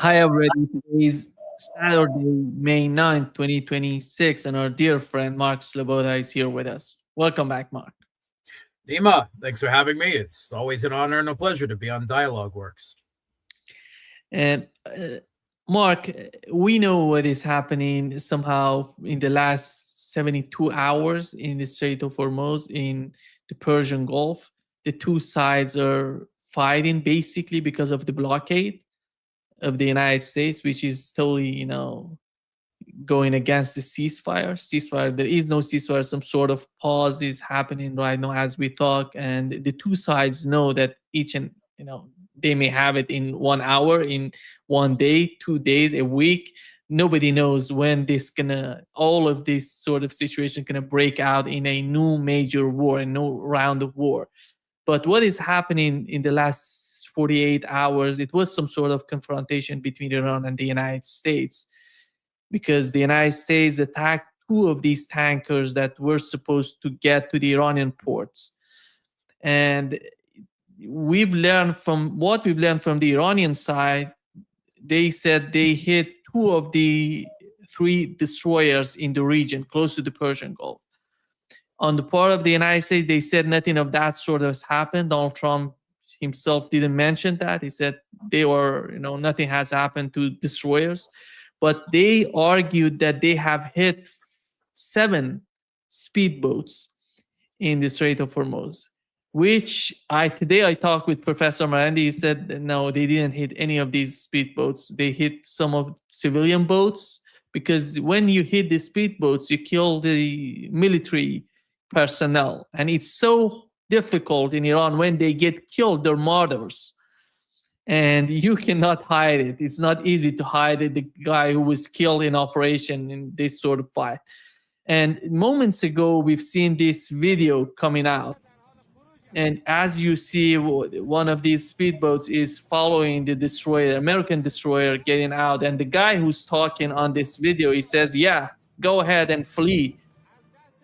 Hi, everybody. Today's Saturday, May 9th, 2026, and our dear friend Mark Sleboda is here with us. Welcome back, Mark. Nima, thanks for having me. It's always an honor and a pleasure to be on Dialogue Works. And Mark, we know what is happening somehow in the last 72 hours in the Strait of Hormuz in the Persian Gulf. The two sides are fighting basically because of the blockade of the United States, which is totally, going against the ceasefire. Ceasefire. There is no ceasefire. Some sort of pause is happening right now as we talk, and the two sides know that each and they may have it in 1 hour, in 1 day, 2 days, a week. Nobody knows when this gonna all of this sort of situation gonna break out in a new major war, a new round of war. But what is happening in the last 48 hours? It was some sort of confrontation between Iran and the United States because the United States attacked two of these tankers that were supposed to get to the Iranian ports. And we've learned from the Iranian side. They said they hit two of the three destroyers in the region close to the Persian Gulf. On the part of the United States, they said nothing of that sort has happened. Donald Trump himself didn't mention that. He said nothing has happened to destroyers. But they argued that they have hit seven speedboats in the Strait of Hormuz, which I talked with Professor Marandi. He said no, they didn't hit any of these speedboats. They hit some of civilian boats because when you hit the speedboats, you kill the military personnel, and it's so difficult in Iran when they get killed, they're martyrs and you cannot hide it. It's not easy to hide it, the guy who was killed in operation in this sort of fight. And moments ago, we've seen this video coming out. And as you see, one of these speedboats is following the destroyer, American destroyer, getting out. And the guy who's talking on this video, he says, "Yeah, go ahead and flee.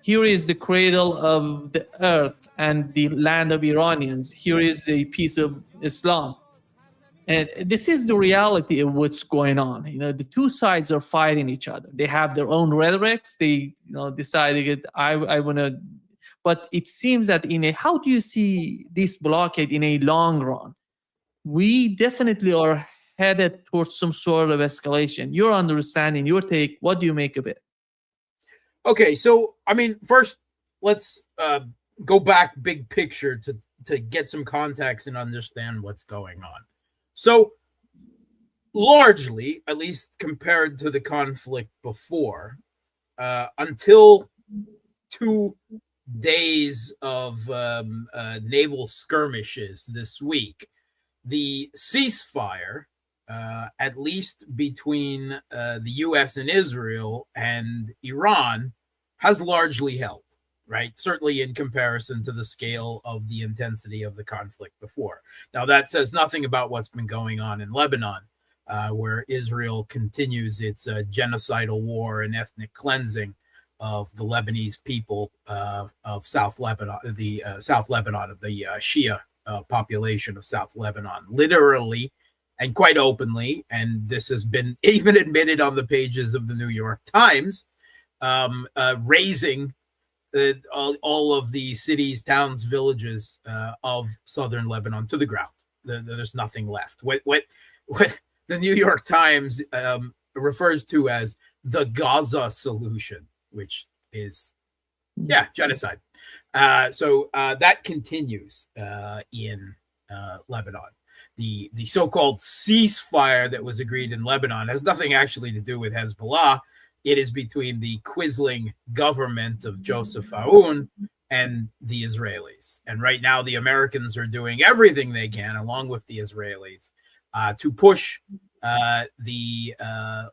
Here is the cradle of the earth and the land of Iranians. Here is a piece of Islam." And this is the reality of what's going on. The two sides are fighting each other. They have their own rhetorics. They, decided I want to. But it seems that how do you see this blockade in a long run? We definitely are headed towards some sort of escalation. Your understanding, your take. What do you make of it? Okay, so first let's go back big picture to get some context and understand what's going on. So, largely, at least compared to the conflict before, until 2 days of naval skirmishes this week, the ceasefire, at least between the U.S. and Israel and Iran, has largely held. Right, certainly in comparison to the scale of the intensity of the conflict before. Now, that says nothing about what's been going on in Lebanon, where Israel continues its genocidal war and ethnic cleansing of the Lebanese people of South Lebanon, the South Lebanon, of the Shia population of South Lebanon, literally and quite openly. And this has been even admitted on the pages of the New York Times, raising all of the cities, towns, villages of southern Lebanon to the ground. There's nothing left. What the New York Times refers to as the Gaza solution, which is genocide. So that continues in Lebanon. The so-called ceasefire that was agreed in Lebanon has nothing actually to do with Hezbollah. It is between the quisling government of Joseph Aoun and the Israelis. And right now, the Americans are doing everything they can, along with the Israelis, to push the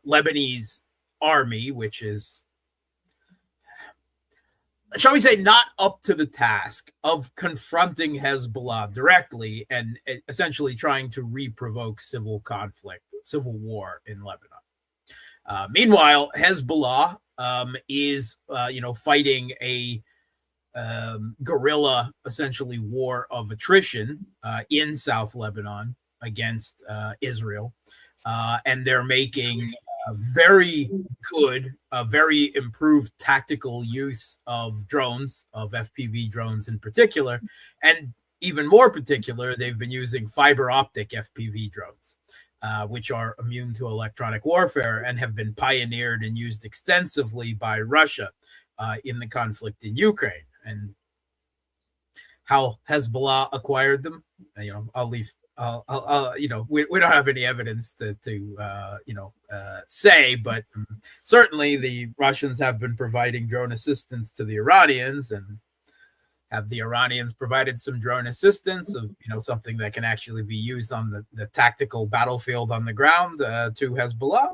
Lebanese army, which is, shall we say, not up to the task of confronting Hezbollah directly and essentially trying to reprovoke civil conflict, civil war in Lebanon. Meanwhile, Hezbollah is, fighting a guerrilla, essentially, war of attrition in South Lebanon against Israel. and they're making very good, very improved tactical use of drones, of FPV drones in particular, and even more particular, they've been using fiber optic FPV drones, which are immune to electronic warfare and have been pioneered and used extensively by Russia in the conflict in Ukraine. And how Hezbollah acquired them, I'll leave. We don't have any evidence to say, but certainly the Russians have been providing drone assistance to the Iranians, and have the Iranians provided some drone assistance of something that can actually be used on the tactical battlefield on the ground to Hezbollah.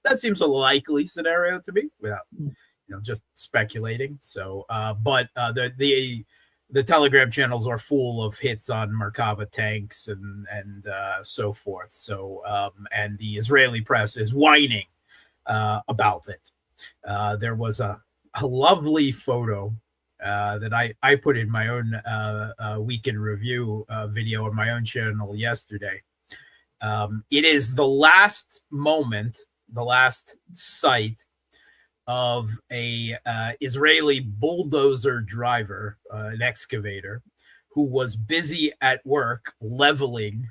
That seems a likely scenario to me, without just speculating. So, but the Telegram channels are full of hits on Merkava tanks and so forth. So, and the Israeli press is whining about it. There was a lovely photo that I put in my own weekend review video on my own channel yesterday. It is the last moment, the last sight of a Israeli bulldozer driver, an excavator, who was busy at work leveling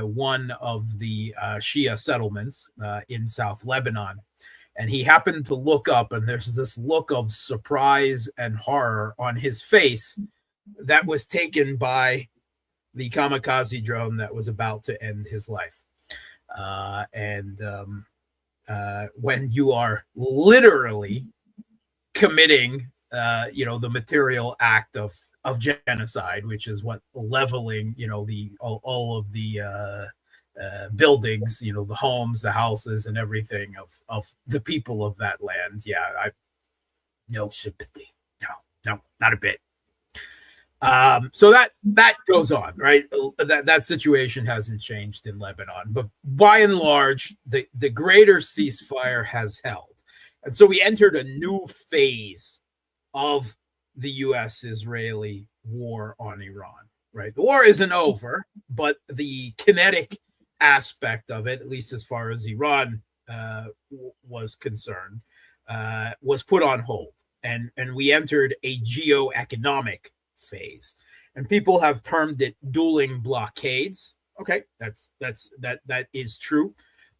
one of the Shia settlements in South Lebanon. And he happened to look up, and there's this look of surprise and horror on his face that was taken by the kamikaze drone that was about to end his life. When you are literally committing, the material act of genocide, which is what leveling, all of the buildings, the homes, the houses, and everything of the people of that land. Yeah, no sympathy. No, not a bit. So that goes on, right? That situation hasn't changed in Lebanon, but by and large, the greater ceasefire has held. And so we entered a new phase of the U.S.-Israeli war on Iran, right? The war isn't over, but the kinetic aspect of it, at least as far as Iran was concerned, was put on hold. And we entered a geoeconomic phase, and people have termed it dueling blockades. Okay, that is true.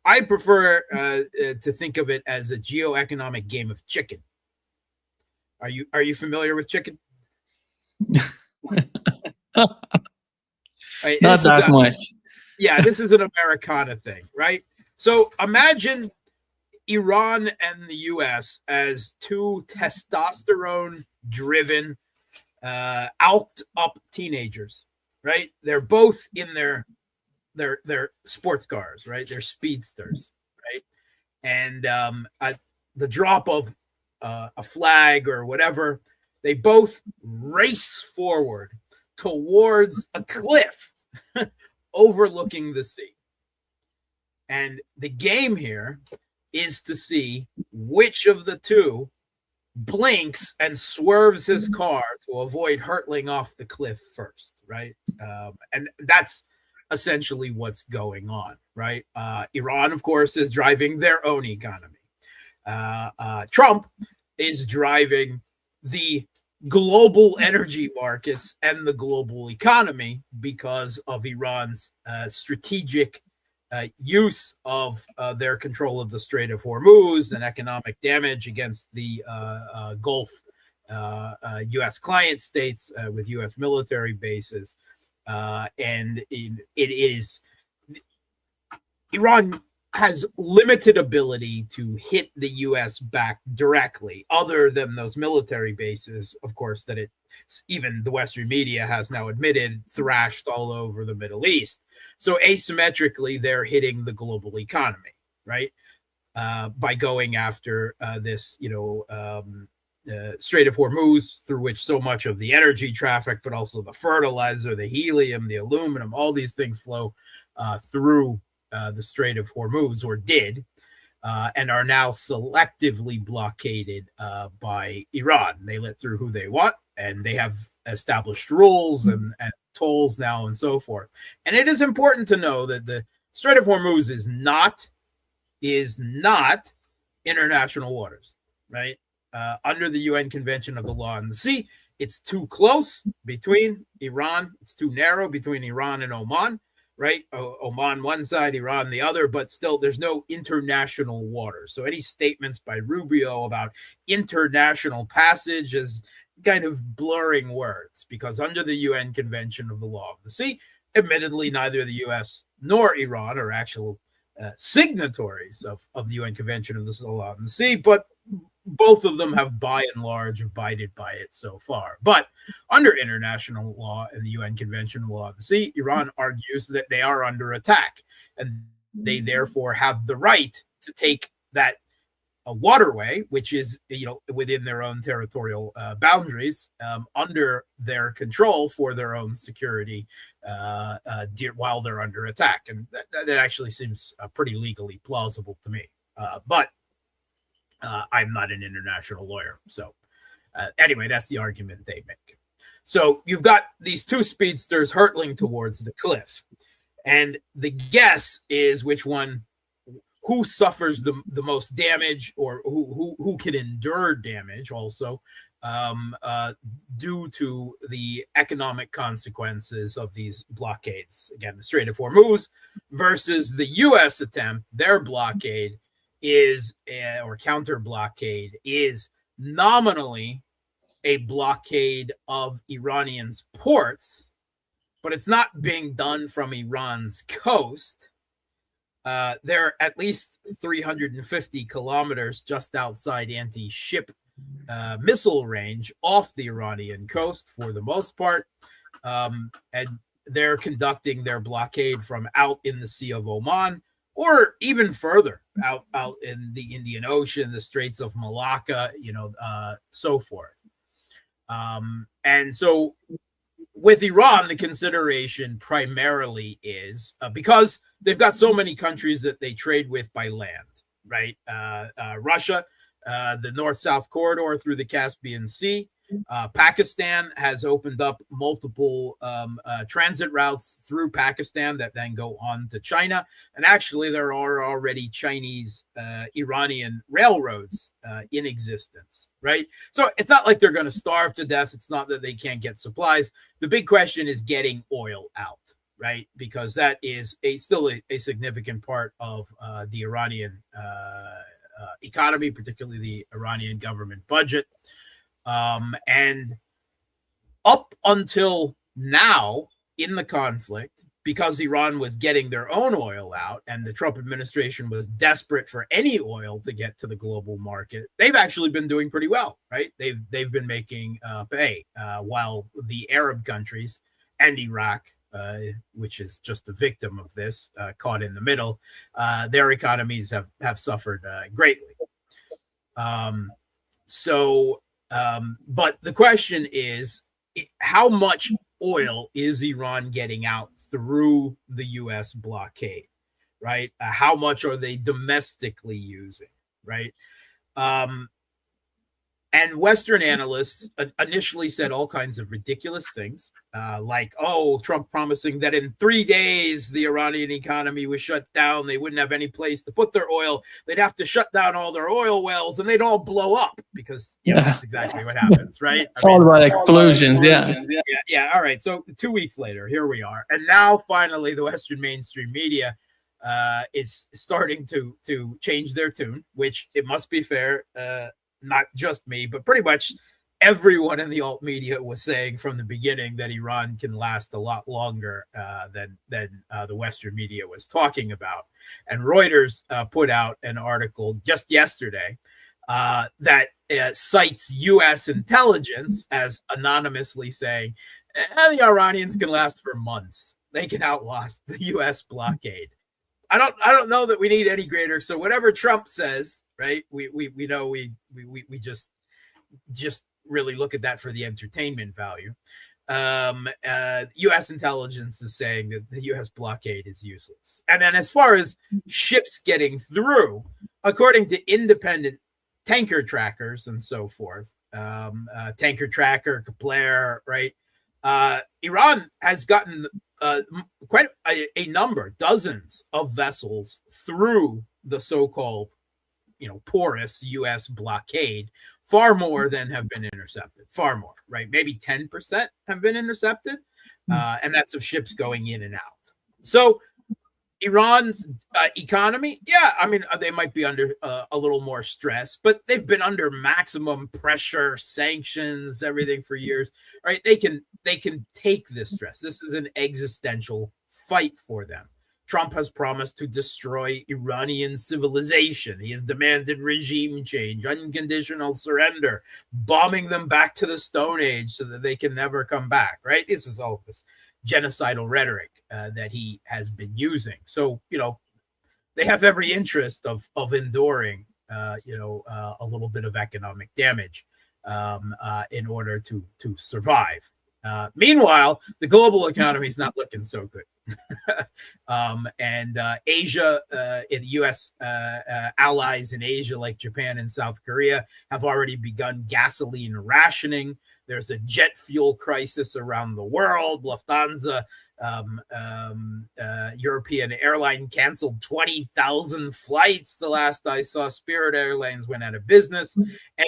I prefer to think of it as a geoeconomic game of chicken. Are you familiar with chicken? Right, not that much. Yeah, this is an Americana thing, right? So imagine Iran and the U.S. as two testosterone-driven, alked up teenagers, right? They're both in their sports cars, right? They're speedsters, right? And at the drop of a flag or whatever, they both race forward towards a cliff overlooking the sea. And the game here is to see which of the two blinks and swerves his car to avoid hurtling off the cliff first, right? And that's essentially what's going on, right? Iran, of course, is driving their own economy. Trump is driving the global energy markets and the global economy because of Iran's strategic use of their control of the Strait of Hormuz and economic damage against the Gulf U.S. client states with U.S. military bases. And it is Iran has limited ability to hit the U.S. back directly, other than those military bases, of course, that even the Western media has now admitted thrashed all over the Middle East. So asymmetrically, they're hitting the global economy, right? By going after this, Strait of Hormuz, through which so much of the energy traffic, but also the fertilizer, the helium, the aluminum, all these things flow through the Strait of Hormuz, or did, and are now selectively blockaded by Iran. They let through who they want, and they have established rules and tolls now and so forth. And it is important to know that Strait of Hormuz is not international waters, right? Under the UN Convention of the Law on the Sea, it's too close between Iran. It's too narrow between Iran and Oman, right? Oman one side, Iran the other, but still there's no international water. So any statements by Rubio about international passage is kind of blurring words, because under the UN Convention of the Law of the Sea, admittedly, neither the US nor Iran are actual signatories of the UN Convention of the Law on the Sea, but both of them have by and large abided by it so far. But under international law and the UN Convention of the Law of the Sea, Iran argues that they are under attack, and they therefore have the right to take that waterway, which is, within their own territorial boundaries, under their control for their own security while they're under attack. And that actually seems pretty legally plausible to me. But I'm not an international lawyer. So anyway, that's the argument they make. So you've got these two speedsters hurtling towards the cliff. And the guess is who suffers the most damage, or who can endure damage also due to the economic consequences of these blockades. Again, the Strait of Hormuz versus the U.S. attempt, their blockade or counter blockade is nominally a blockade of Iranians' ports, but it's not being done from Iran's coast. They're at least 350 kilometers just outside anti-ship missile range off the Iranian coast for the most part. And they're conducting their blockade from out in the Sea of Oman, or even further out in the Indian Ocean, the Straits of Malacca, so forth. And so with Iran, the consideration primarily is because they've got so many countries that they trade with by land, right? Russia, the north-south corridor through the Caspian Sea. Pakistan has opened up multiple transit routes through Pakistan that then go on to China. And actually, there are already Chinese Iranian railroads in existence, right? So it's not like they're going to starve to death. It's not that they can't get supplies. The big question is getting oil out, right? Because that is still a significant part of the Iranian economy, particularly the Iranian government budget. And up until now in the conflict, because Iran was getting their own oil out and the Trump administration was desperate for any oil to get to the global market, they've actually been doing pretty well, right? They've been making pay, while the Arab countries and Iraq, which is just a victim of this, caught in the middle, their economies have suffered greatly. But the question is, how much oil is Iran getting out through the U.S. blockade, right? How much are they domestically using, right? And Western analysts initially said all kinds of ridiculous things, like, Trump promising that in 3 days the Iranian economy was shut down. They wouldn't have any place to put their oil. They'd have to shut down all their oil wells and they'd all blow up, because that's exactly what happens, right? It's all about explosions, Yeah. All right. So 2 weeks later, here we are. And now finally the Western mainstream media is starting to change their tune, which, it must be fair, not just me, but pretty much everyone in the alt media was saying from the beginning that Iran can last a lot longer than the Western media was talking about. And Reuters put out an article just yesterday that cites U.S. intelligence as anonymously saying, the Iranians can last for months. They can outlast the U.S. blockade. I don't know that we need any greater. So whatever Trump says, right? We know we just really look at that for the entertainment value. U.S. intelligence is saying that the U.S. blockade is useless. And then as far as ships getting through, according to independent tanker trackers and so forth, Tanker Tracker, Kepler, right? Iran has gotten quite a number, dozens of vessels through the so-called, porous U.S. blockade, far more than have been intercepted. Far more, right? Maybe 10% have been intercepted, and that's of ships going in and out. So Iran's economy, yeah, I mean, they might be under a little more stress, but they've been under maximum pressure, sanctions, everything for years, right? They can take this stress. This is an existential fight for them. Trump has promised to destroy Iranian civilization. He has demanded regime change, unconditional surrender, bombing them back to the Stone Age so that they can never come back, right? This is all this genocidal rhetoric that he has been using. So, they have every interest of enduring, a little bit of economic damage in order to survive. Meanwhile, the global economy is not looking so good. And Asia, the U.S. Allies in Asia like Japan and South Korea have already begun gasoline rationing. There's a jet fuel crisis around the world. Lufthansa, European airline, canceled 20,000 flights the last I saw. Spirit Airlines went out of business. And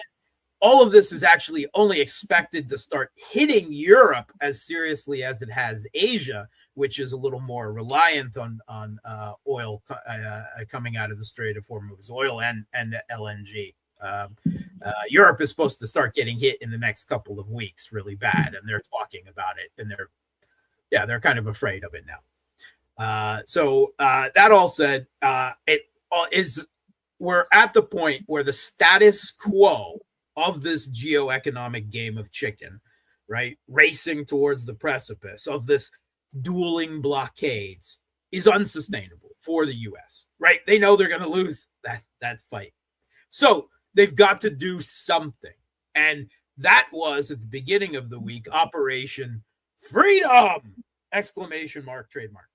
all of this is actually only expected to start hitting Europe as seriously as it has Asia, which is a little more reliant on oil coming out of the Strait of Hormuz, oil and LNG. Europe is supposed to start getting hit in the next couple of weeks really bad, and they're talking about it, and they're kind of afraid of it now. So that all said, we're at the point where the status quo of this geoeconomic game of chicken, right, racing towards the precipice of this dueling blockades, is unsustainable for the U.S., right? They know they're going to lose that fight. So they've got to do something. And that was, at the beginning of the week, Operation Freedom! Exclamation mark, trademark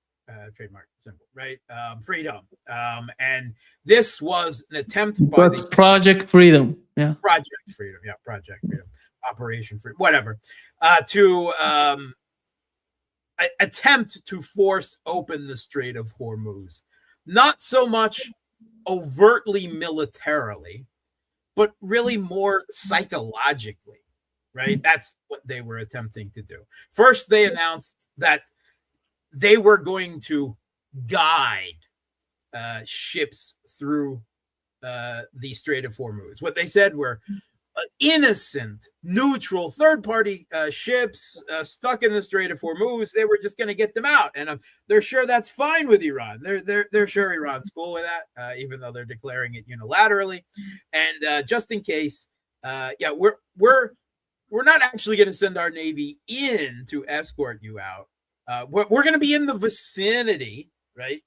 symbol, right? Freedom. And this was an attempt by Project Freedom. Yeah. Project Freedom. Yeah, Project Freedom. Operation Freedom. Whatever. To attempt to force open the Strait of Hormuz. Not so much overtly militarily, but really more psychologically, right? That's what they were attempting to do. First, they announced that they were going to guide ships through the Strait of Hormuz. What they said were innocent, neutral, third-party ships stuck in the Strait of Hormuz. They were just going to get them out, and they're sure that's fine with Iran. They're sure Iran's cool with that, even though they're declaring it unilaterally. And just in case, we're not actually going to send our Navy in to escort you out. We're going to be in the vicinity, right?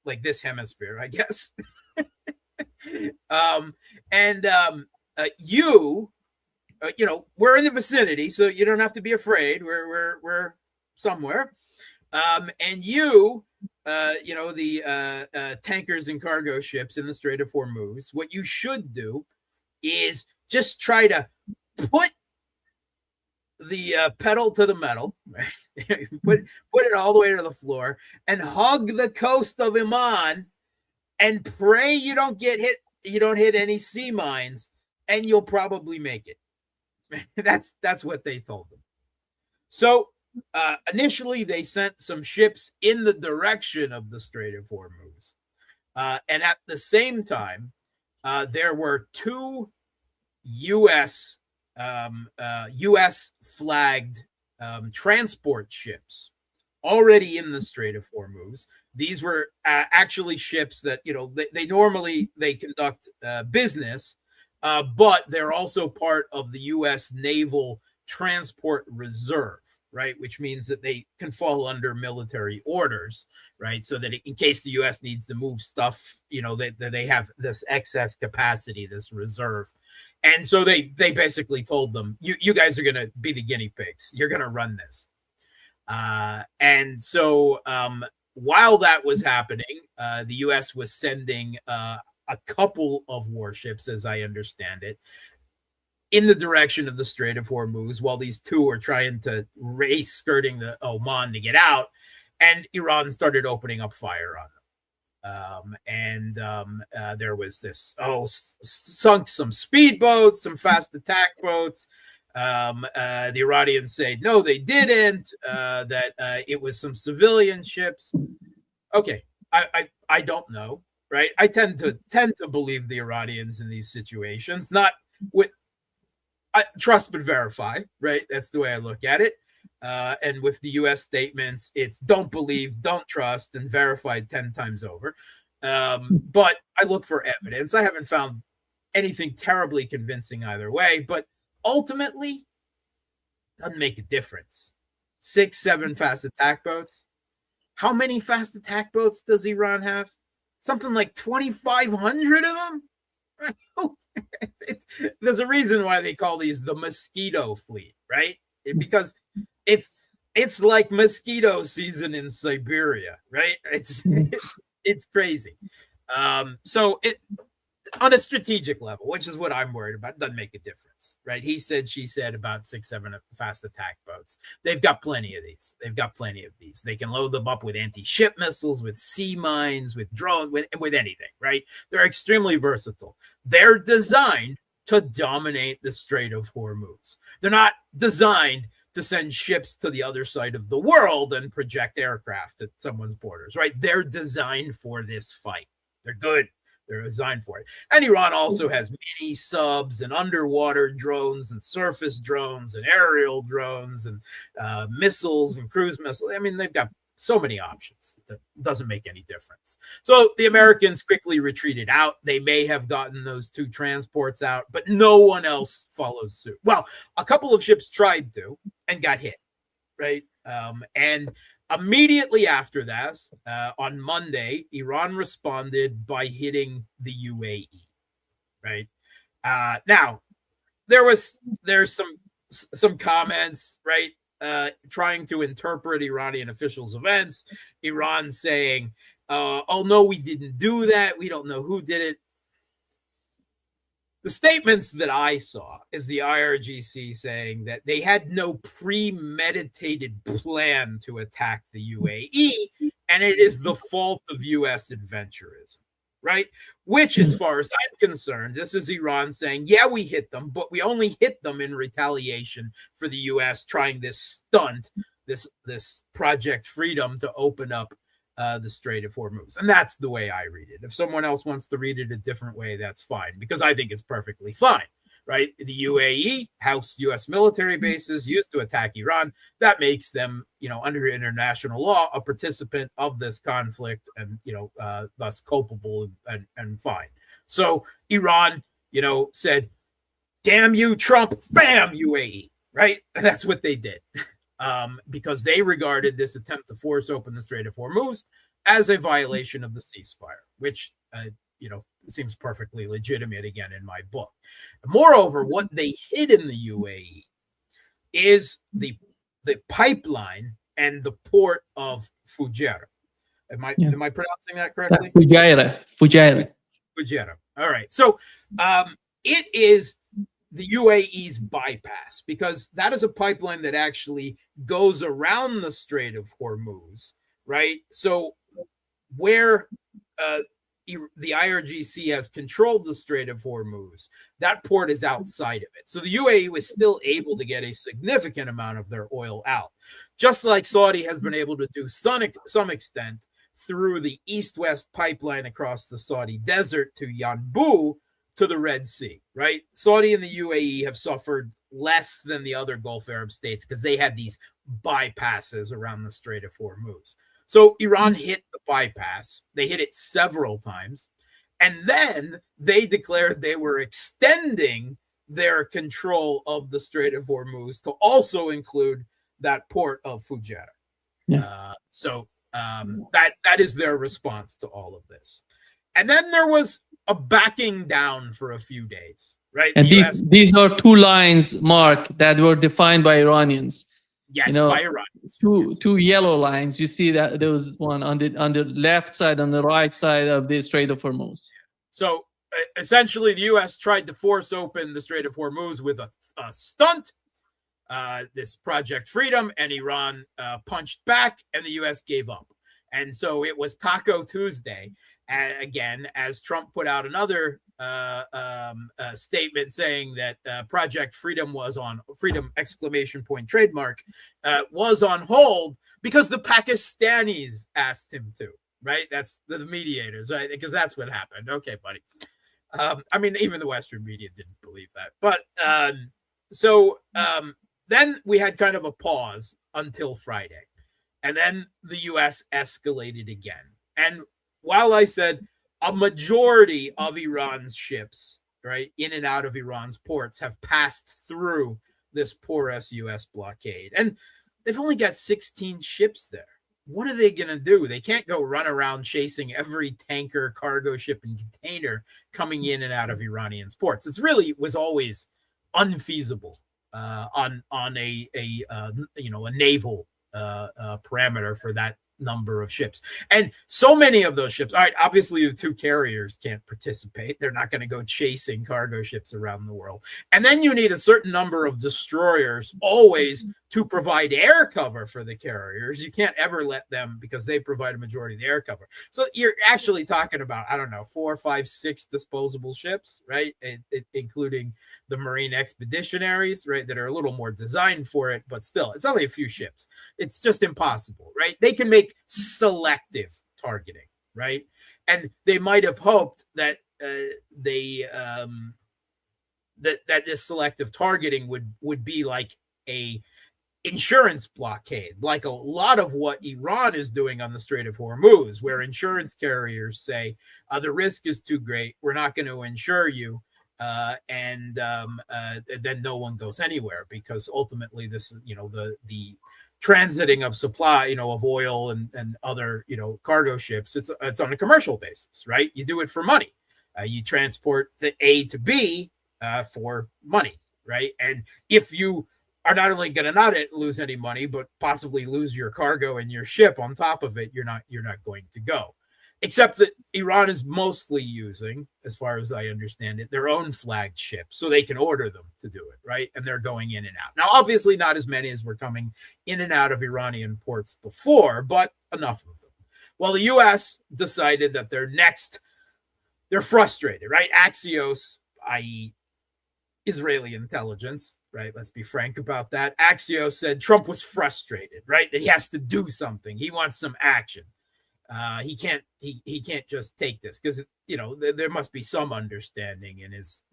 Like this hemisphere, I guess. We're in the vicinity, so you don't have to be afraid. We're somewhere. And the tankers and cargo ships in the Strait of Hormuz, what you should do is just try to put the pedal to the metal, right? put it all the way to the floor and hug the coast of Oman and pray you don't get hit. You don't hit any sea mines, and you'll probably make it. That's what they told them. So initially, they sent some ships in the direction of the Strait of Hormuz, and at the same time, there were two U.S. flagged transport ships already in the Strait of Hormuz. These were actually ships that, they normally conduct business, but they're also part of the U.S. Naval Transport Reserve, right? Which means that they can fall under military orders, right? So that in case the U.S. needs to move stuff, that they have this excess capacity, this reserve. And so they basically told them, you guys are going to be the guinea pigs. You're going to run this. And so while that was happening, the U.S. was sending a couple of warships, as I understand it, in the direction of the Strait of Hormuz, while these two are trying to race skirting the Oman to get out. and Iran started opening up fire on them. There was this sunk some speedboats, some fast attack boats. The Iranians say no, they didn't. That it was some civilian ships. Okay, I don't know, right? I tend to believe the Iranians in these situations, not with trust but verify, right? That's the way I look at it. And with the U.S. statements, it's don't believe, don't trust, and verified 10 times over. But I look for evidence. I haven't found anything terribly convincing either way, but ultimately, it doesn't make a difference. 6, 7 fast attack boats. How many fast attack boats does Iran have? Something like 2,500 of them? There's a reason why they call these the mosquito fleet, right? Because it's like mosquito season in Siberia, right? It's crazy. So it on a strategic level, which is what I'm worried about, doesn't make a difference, right? He said, she said about 6, 7 fast attack boats. They've got plenty of these. They can load them up with anti-ship missiles, with sea mines, with drones, with anything, right? They're extremely versatile. They're designed to dominate the Strait of Hormuz. They're not designed to send ships to the other side of the world and project aircraft at someone's borders, right? They're designed for this fight. They're good. They're designed for it. And Iran also has mini subs and underwater drones and surface drones and aerial drones and missiles and cruise missiles. I mean, they've got so many options. That doesn't make any difference. So the Americans quickly retreated out. They may have gotten those 2 transports out, but no one else followed suit. Well, a couple of ships tried to and got hit, right? And immediately after that, on Monday, Iran responded by hitting the UAE, right? Now, there's some comments, right? Trying to interpret Iranian officials' events. Iran saying, oh, no, we didn't do that. We don't know who did it. The statements that I saw is the IRGC saying that they had no premeditated plan to attack the UAE, and it is the fault of U.S. adventurism, right? Which, as far as I'm concerned, this is Iran saying, yeah, we hit them, but we only hit them in retaliation for the U.S. trying this stunt, this Project Freedom to open up the Strait of Hormuz. And that's the way I read it. If someone else wants to read it a different way, that's fine, because I think it's perfectly fine, right? The UAE house U.S. military bases used to attack Iran. That makes them, under international law, a participant of this conflict and, thus culpable and fine. So Iran, said, damn you, Trump, bam, UAE, right? And that's what they did. Because they regarded this attempt to force open the Strait of Hormuz as a violation of the ceasefire, which, seems perfectly legitimate again in my book. Moreover, what they hid in the UAE is the pipeline and the port of Fujairah. Am I pronouncing that correctly? Fujairah. All right. So it is the UAE's bypass, because that is a pipeline that actually goes around the Strait of Hormuz, right? So where the IRGC has controlled the Strait of Hormuz, that port is outside of it. So the UAE was still able to get a significant amount of their oil out, just like Saudi has been able to do some extent through the east-west pipeline across the Saudi desert to Yanbu, to the Red Sea, right? Saudi and the UAE have suffered less than the other Gulf Arab states because they had these bypasses around the Strait of Hormuz. So Iran hit the bypass. They hit it several times. And then they declared they were extending their control of the Strait of Hormuz to also include that port of Fujairah. Yeah. That is their response to all of this. And then there was a backing down for a few days, right? And these are 2 lines, Mark, that were defined by Iranians. Yes, by Iranians. Two yellow lines. You see that there was one on the left side, on the right side of the Strait of Hormuz. So essentially, the U.S. tried to force open the Strait of Hormuz with a stunt, this Project Freedom, and Iran punched back, and the U.S. gave up. And so it was Taco Tuesday, again, as Trump put out another statement saying that Project Freedom was on Freedom ! Trademark was on hold because the Pakistanis asked him to. Right, that's the mediators, right? Because that's what happened. Okay, buddy. I mean, even the Western media didn't believe that. But then we had kind of a pause until Friday. And then the U.S. escalated again. And while I said a majority of Iran's ships, right, in and out of Iran's ports have passed through this porous U.S. blockade, and they've only got 16 ships there. What are they going to do? They can't go run around chasing every tanker, cargo ship, and container coming in and out of Iranian ports. It's really was always unfeasible on a naval parameter for that number of ships. And so many of those ships, all right, obviously the two carriers can't participate. They're not going to go chasing cargo ships around the world. And then you need a certain number of destroyers always to provide air cover for the carriers. You can't ever let them, because they provide a majority of the air cover. So you're actually talking about, I don't know, 4, 5, 6 disposable ships, right? Including the Marine expeditionaries, right, that are a little more designed for it, but still, it's only a few ships. It's just impossible, right? They can make selective targeting, right? And they might have hoped that that this selective targeting would be like a insurance blockade, like a lot of what Iran is doing on the Strait of Hormuz, where insurance carriers say the risk is too great, we're not going to insure you. And then no one goes anywhere, because ultimately this, the transiting of supply, of oil and other, cargo ships, it's on a commercial basis, right? You do it for money. You transport the A to B for money, right? And if you are not only going to not lose any money, but possibly lose your cargo and your ship on top of it, you're not going to go. Except that Iran is mostly using, as far as I understand it, their own flagged ships, so they can order them to do it, right? And they're going in and out. Now, obviously, not as many as were coming in and out of Iranian ports before, but enough of them. Well, the U.S. decided that they're frustrated, right? Axios, i.e., Israeli intelligence, right? Let's be frank about that. Axios said Trump was frustrated, right? That he has to do something. He wants some action. He can't just take this, because there must be some understanding in his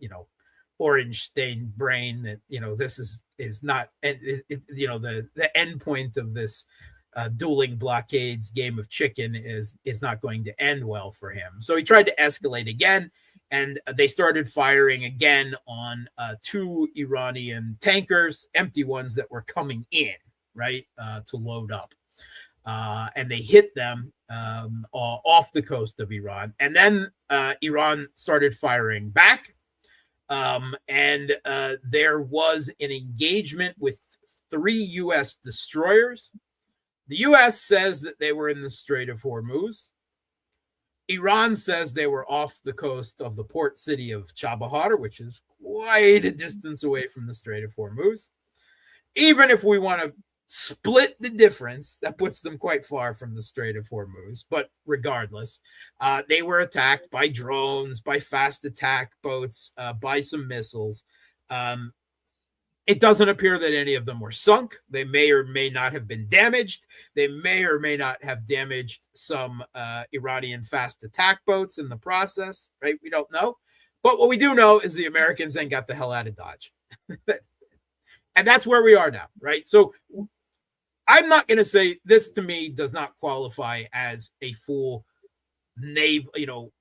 orange stained brain that this is not, and the end point of this dueling blockades game of chicken is not going to end well for him. So he tried to escalate again, and they started firing again on 2 Iranian tankers, empty ones that were coming in, right, to load up. And they hit them off the coast of Iran. And then Iran started firing back. And there was an engagement with 3 U.S. destroyers. The U.S. says that they were in the Strait of Hormuz. Iran says they were off the coast of the port city of Chabahar, which is quite a distance away from the Strait of Hormuz. Even if we want to split the difference, that puts them quite far from the Strait of Hormuz. But regardless, they were attacked by drones, by fast attack boats, by some missiles. It doesn't appear that any of them were sunk. They may or may not have been damaged. They may or may not have damaged some Iranian fast attack boats in the process, right? We don't know. But what we do know is the Americans then got the hell out of Dodge. And that's where we are now, right? So I'm not going to say this, to me, does not qualify as a full naval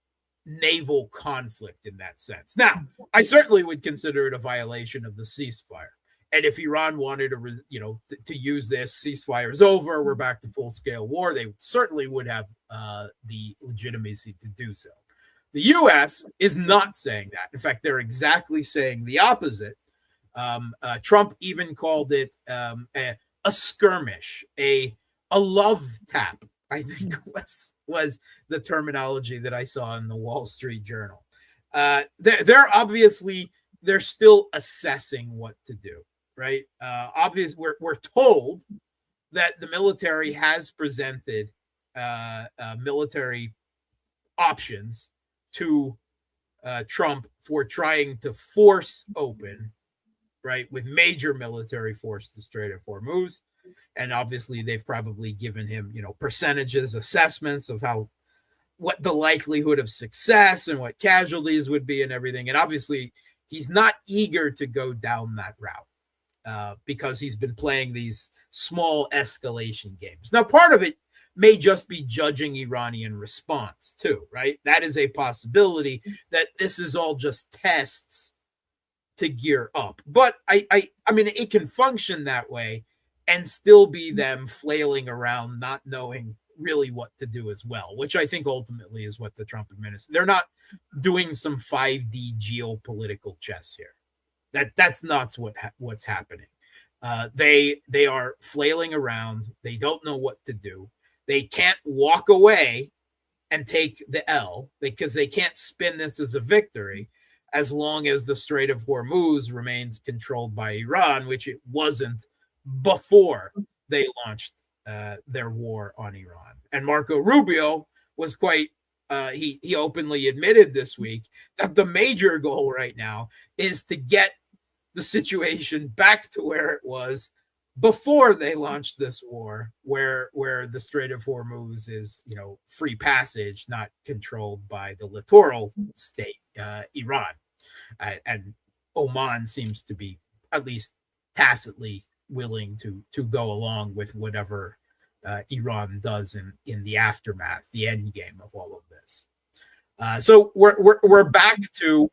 conflict in that sense. Now, I certainly would consider it a violation of the ceasefire. And if Iran wanted to use this, ceasefire is over, we're back to full-scale war, they certainly would have the legitimacy to do so. The U.S. is not saying that. In fact, they're exactly saying the opposite. Trump even called it a skirmish, a love tap, I think was the terminology that I saw in the Wall Street Journal. They're still assessing what to do. right? We're told that the military has presented military options to Trump for trying to force open, right, with major military force, the Strait of Hormuz. And obviously, they've probably given him, percentages, assessments of what the likelihood of success and what casualties would be and everything. And obviously, he's not eager to go down that route because he's been playing these small escalation games. Now, part of it may just be judging Iranian response too, right? That is a possibility that this is all just tests to gear up. But I mean, it can function that way and still be them flailing around, not knowing really what to do as well, which I think ultimately is what the Trump administration, they're not doing some 5D geopolitical chess here. That's not what's happening. They are flailing around. They don't know what to do. They can't walk away and take the L because they can't spin this as a victory as long as the Strait of Hormuz remains controlled by Iran, which it wasn't before they launched their war on Iran. And Marco Rubio was quite, he openly admitted this week that the major goal right now is to get the situation back to where it was before they launched this war, where the Strait of Hormuz is, free passage, not controlled by the littoral state, Iran. And Oman seems to be at least tacitly willing to go along with whatever Iran does in the aftermath, the end game of all of this. So we're back to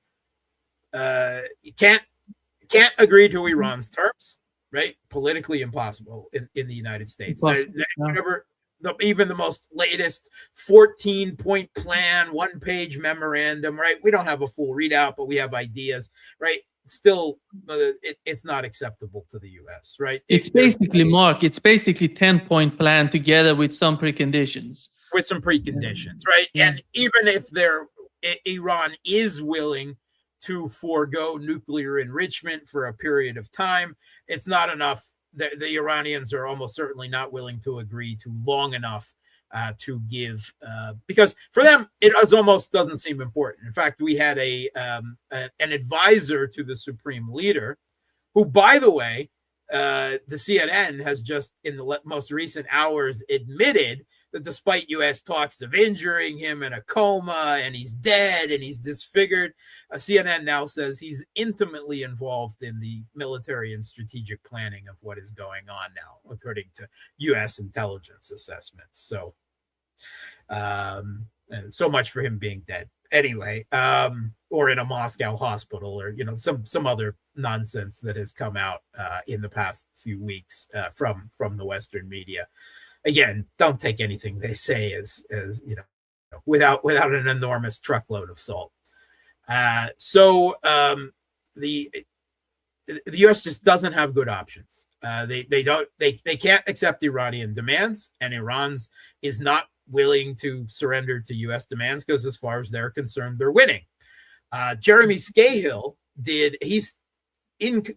you can't agree to Iran's terms, right? Politically impossible in the United States. Even the most latest 14-point plan, one-page memorandum, right? We don't have a full readout, but we have ideas, right? Still, it's not acceptable to the U.S., right? It's basically, Mark, it's basically 10-point plan together with some preconditions. With some preconditions, right? Yeah. And even if Iran is willing to forego nuclear enrichment for a period of time, it's not enough. The Iranians are almost certainly not willing to agree to long enough to give, because for them it almost doesn't seem important. In fact, we had an advisor to the supreme leader, who, by the way, the CNN has just in the most recent hours admitted that despite U.S. talks of injuring him in a coma and he's dead and he's disfigured, CNN now says he's intimately involved in the military and strategic planning of what is going on now, according to U.S. intelligence assessments. So, so much for him being dead. Anyway, or in a Moscow hospital, or some other nonsense that has come out in the past few weeks from the Western media. Again, don't take anything they say as without an enormous truckload of salt. So the U.S. just doesn't have good options. They can't accept Iranian demands, and Iran's is not willing to surrender to U.S. demands because, as far as they're concerned, they're winning. Jeremy Scahill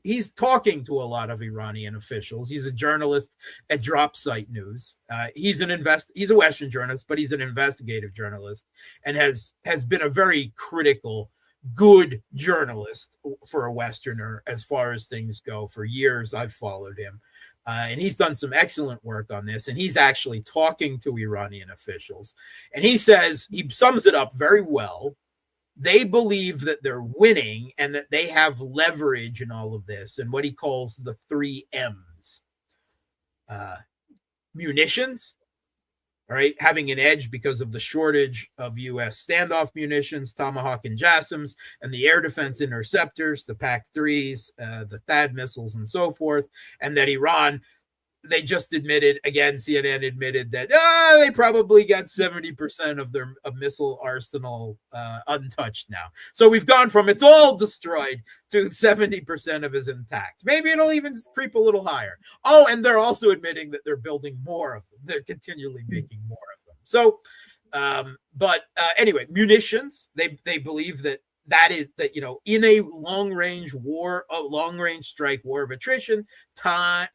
he's talking to a lot of Iranian officials. He's a journalist at Dropsite News. He's a Western journalist, but he's an investigative journalist and has been a very critical, good journalist for a Westerner as far as things go. For years, I've followed him. And he's done some excellent work on this. And he's actually talking to Iranian officials. And he sums it up very well. They believe that they're winning and that they have leverage in all of this, and what he calls the 3 M's. Munitions, all right, having an edge because of the shortage of U.S. standoff munitions, Tomahawk and JASSMs, and the air defense interceptors, the PAC-3s, the THAAD missiles, and so forth, and that Iran, they just admitted, again, CNN admitted that they probably got 70% of their missile arsenal untouched now. So we've gone from it's all destroyed to 70% of it is intact. Maybe it'll even creep a little higher. Oh, and they're also admitting that they're building more of them. They're continually making more of them. So, but anyway, munitions, they believe that that is that, in a long range war, a long range strike, war of attrition, time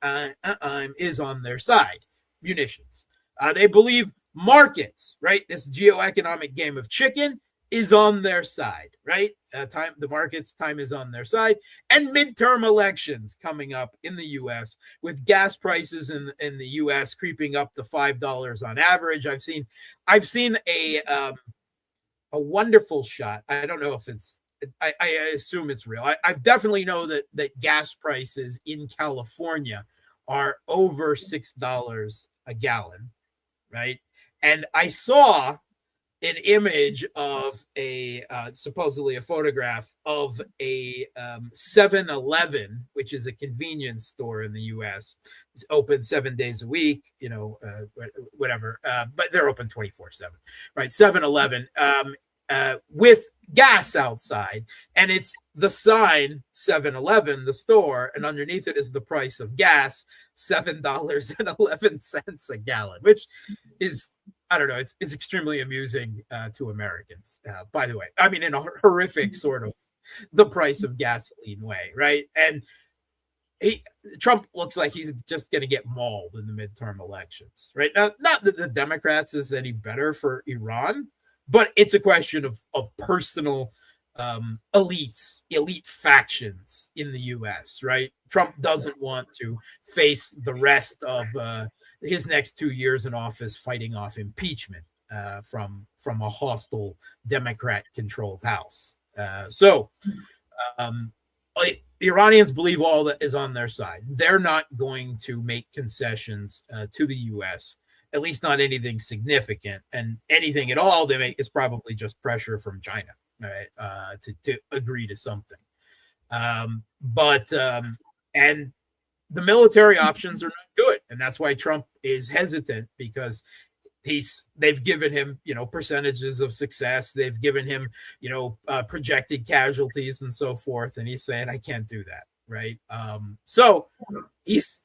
is on their side. Munitions. They believe markets, right? This geoeconomic game of chicken is on their side, right? The markets, time is on their side, and midterm elections coming up in the U.S. with gas prices in the U.S. creeping up to $5 on average. I've seen a wonderful shot. I don't know if it's. I assume it's real. I definitely know that gas prices in California are over $6 a gallon, right? And I saw an image of supposedly a photograph of a 7-Eleven, which is a convenience store in the U.S. It's open 7 days a week, whatever, but they're open 24/7, right? 7-Eleven with gas outside, and it's the sign 7-Eleven, the store, and underneath it is the price of gas, $7.11 a gallon, which is, I don't know, it's extremely amusing to Americans, by the way. I mean, in a horrific sort of the price of gasoline way, right? And Trump looks like he's just going to get mauled in the midterm elections, right? Now, not that the Democrats is any better for Iran, but it's a question of personal elite factions in the U.S., right? Trump doesn't want to face the rest of his next 2 years in office fighting off impeachment from a hostile Democrat-controlled House. So the Iranians believe all that is on their side. They're not going to make concessions to the U.S., at least not anything significant, and anything at all they make is probably just pressure from China, right, to agree to something. And the military options are not good, and that's why Trump is hesitant, because they've given him percentages of success, they've given him projected casualties and so forth, and he's saying I can't do that, right? So he's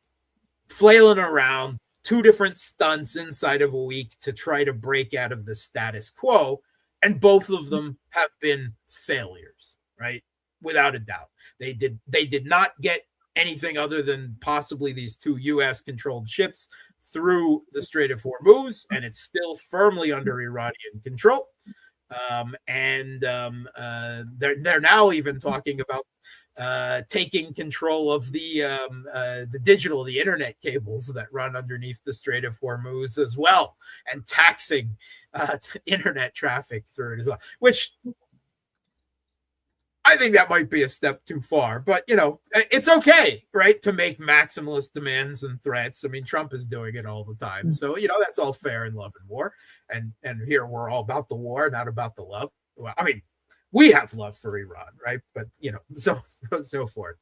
flailing around, 2 different stunts inside of a week to try to break out of the status quo, and both of them have been failures, right? Without a doubt. They did not get anything other than possibly these 2 U.S. controlled ships through the Strait of Hormuz, and it's still firmly under Iranian control. They're now even talking about taking control of the internet cables that run underneath the Strait of Hormuz as well, and taxing internet traffic through it as well, which I think that might be a step too far, but it's okay, right, to make maximalist demands and threats. I mean, Trump is doing it all the time, so that's all fair in love and war, and here we're all about the war, not about the love. Well, I mean, we have love for Iran, right? But so forth.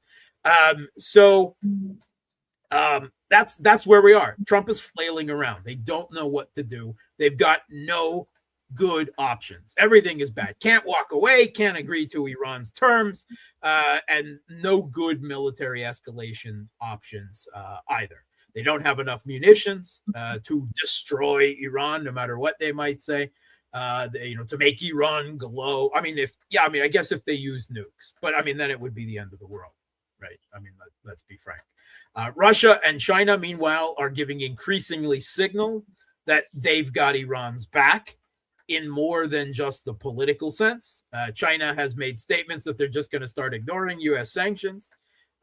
That's where we are. Trump is flailing around. They don't know what to do. They've got no good options. Everything is bad. Can't walk away, can't agree to Iran's terms, and no good military escalation options either. They don't have enough munitions to destroy Iran, no matter what they might say. To make Iran glow. I guess if they use nukes, but then it would be the end of the world, right? Let's be frank. Russia and China, meanwhile, are giving increasingly signal that they've got Iran's back in more than just the political sense. China has made statements that they're just going to start ignoring U.S. sanctions,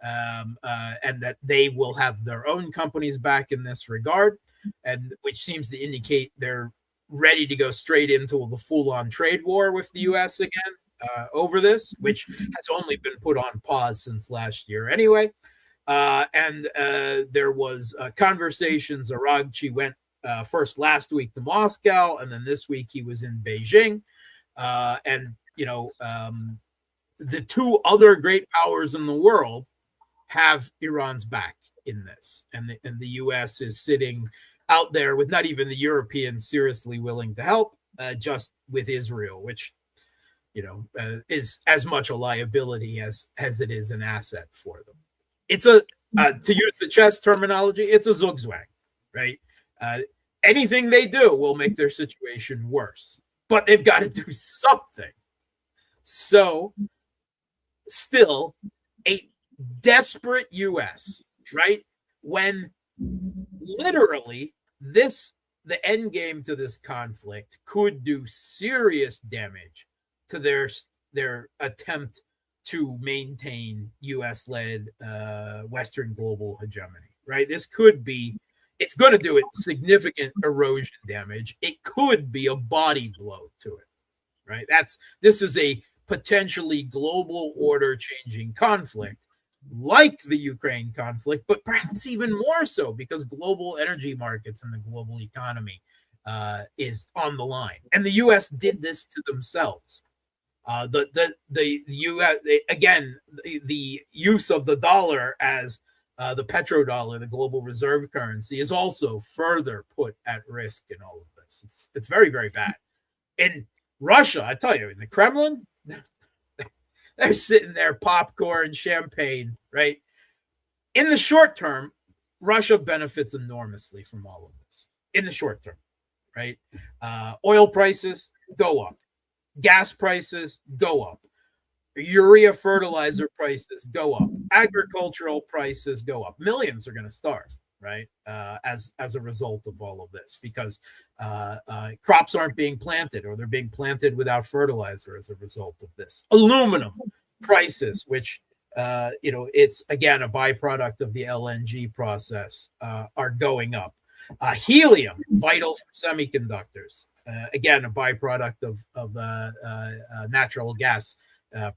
and that they will have their own companies back in this regard, and which seems to indicate they're ready to go straight into the full-on trade war with the U.S. again over this, which has only been put on pause since last year anyway. There was conversations. Aragchi went first last week to Moscow, and then this week he was in Beijing. The 2 other great powers in the world have Iran's back in this, and the U.S. is sitting out there with not even the Europeans seriously willing to help, just with Israel, which is as much a liability as it is an asset for them. It's to use the chess terminology, it's a zugzwang, right? Anything they do will make their situation worse, but they've got to do something. So, still, a desperate U.S., right? When literally the end game to this conflict could do serious damage to their attempt to maintain U.S.-led Western global hegemony, right? This could be, it's going to do it significant erosion damage. It could be a body blow to it, right? This is a potentially global order changing conflict like the Ukraine conflict, but perhaps even more so because global energy markets and the global economy is on the line. And the U.S. did this to themselves. The U.S. again, the use of the dollar as the petrodollar, the global reserve currency, is also further put at risk in all of this. It's very, very bad. In Russia, I tell you, in the Kremlin, they're sitting there, popcorn, champagne, right? In the short term, Russia benefits enormously from all of this. In the short term, right? Oil prices go up. Gas prices go up. Urea fertilizer prices go up. Agricultural prices go up. Millions are going to starve, right? As a result of all of this, because crops aren't being planted, or they're being planted without fertilizer as a result of this. Aluminum prices, which it's again a byproduct of the LNG process, are going up. Helium, vital for semiconductors, again a byproduct of natural gas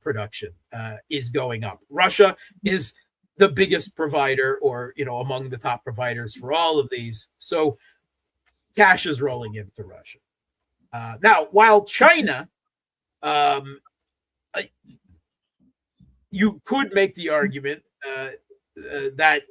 production, is going up. Russia is the biggest provider, or among the top providers for all of these. So cash is rolling into Russia. Now, while China, you could make the argument that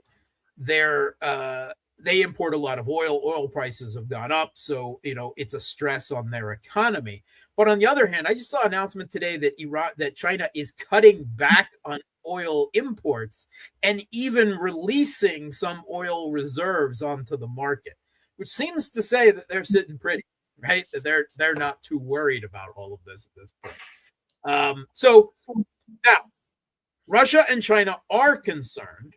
they import a lot of oil. Oil prices have gone up, so it's a stress on their economy. But on the other hand, I just saw an announcement today that China is cutting back on oil imports and even releasing some oil reserves onto the market, which seems to say that they're sitting pretty, right? That they're not too worried about all of this at this point. So now, Russia and China are concerned.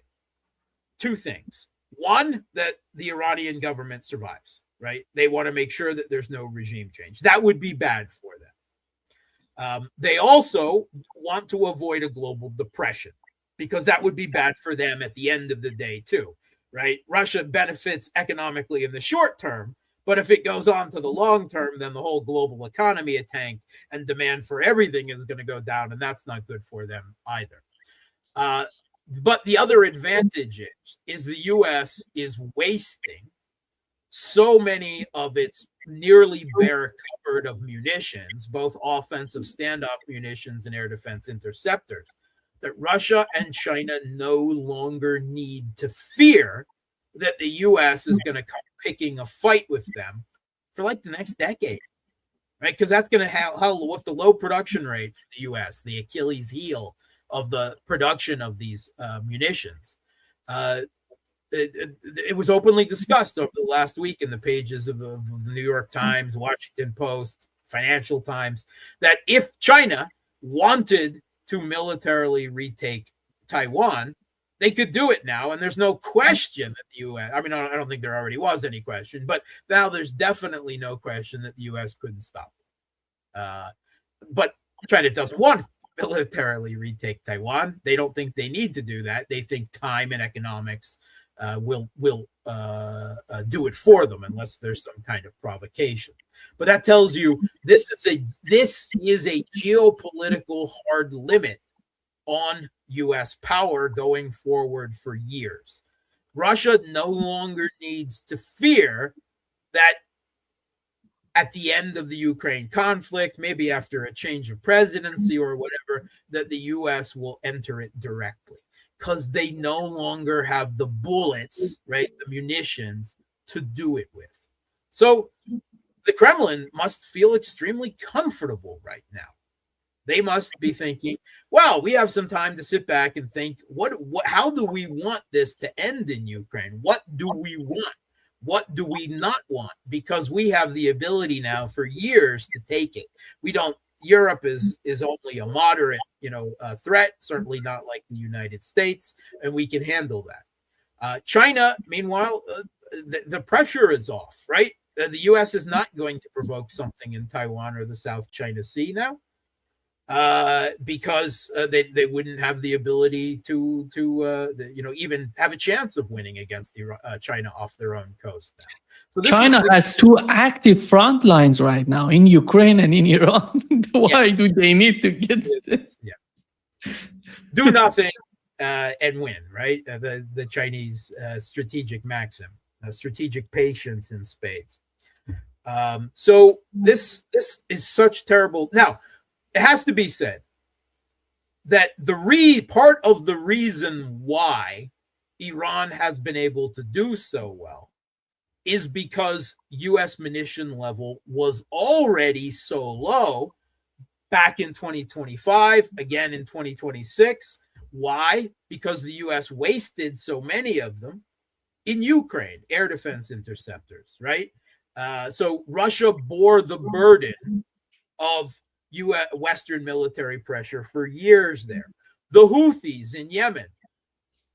Two things. One, that the Iranian government survives, right? They want to make sure that there's no regime change. That would be bad for them. They also want to avoid a global depression, because that would be bad for them at the end of the day too, right? Russia benefits economically in the short term, but if it goes on to the long term, then the whole global economy will tank and demand for everything is going to go down, and that's not good for them either. But the other advantage is the U.S. is wasting so many of its nearly bare cupboard of munitions, both offensive standoff munitions and air defense interceptors, that Russia and China no longer need to fear that the U.S. is going to come picking a fight with them for like the next decade, right? Because that's going to have, with the low production rate for the U.S., the Achilles heel of the production of these munitions. It was openly discussed over the last week in the pages of the New York Times, Washington Post, Financial Times, that if China wanted to militarily retake Taiwan, they could do it now. And there's no question that the U.S., I mean, I don't think there already was any question, but now there's definitely no question that the U.S. couldn't stop it. But China doesn't want to militarily retake Taiwan. They don't think they need to do that. They think time and economics will do it for them, unless there's some kind of provocation. But that tells you this is a geopolitical hard limit on U.S. power going forward for years. Russia no longer needs to fear that at the end of the Ukraine conflict, maybe after a change of presidency or whatever, that the U.S. will enter it directly, because they no longer have the bullets, right, the munitions to do it with. So the Kremlin must feel extremely comfortable right now. They must be thinking, well, we have some time to sit back and think, how do we want this to end in Ukraine? What do we want? What do we not want? Because we have the ability now for years to take it. We don't Europe is only a moderate, threat, certainly not like the United States, and we can handle that. China, meanwhile, the pressure is off, right? The U.S. is not going to provoke something in Taiwan or the South China Sea now, because they wouldn't have the ability to even have a chance of winning against China off their own coast now. So China has two active front lines right now in Ukraine and in Iran. Why do they need to get this? Yeah. Do nothing and win, right? The Chinese strategic maxim, strategic patience in spades. So this is such terrible. Now, it has to be said that part of the reason why Iran has been able to do so well is because U.S. munition level was already so low back in 2025, again in 2026. Why? Because the U.S. wasted so many of them in Ukraine, air defense interceptors, right? So Russia bore the burden of U.S. Western military pressure for years there. The Houthis in Yemen,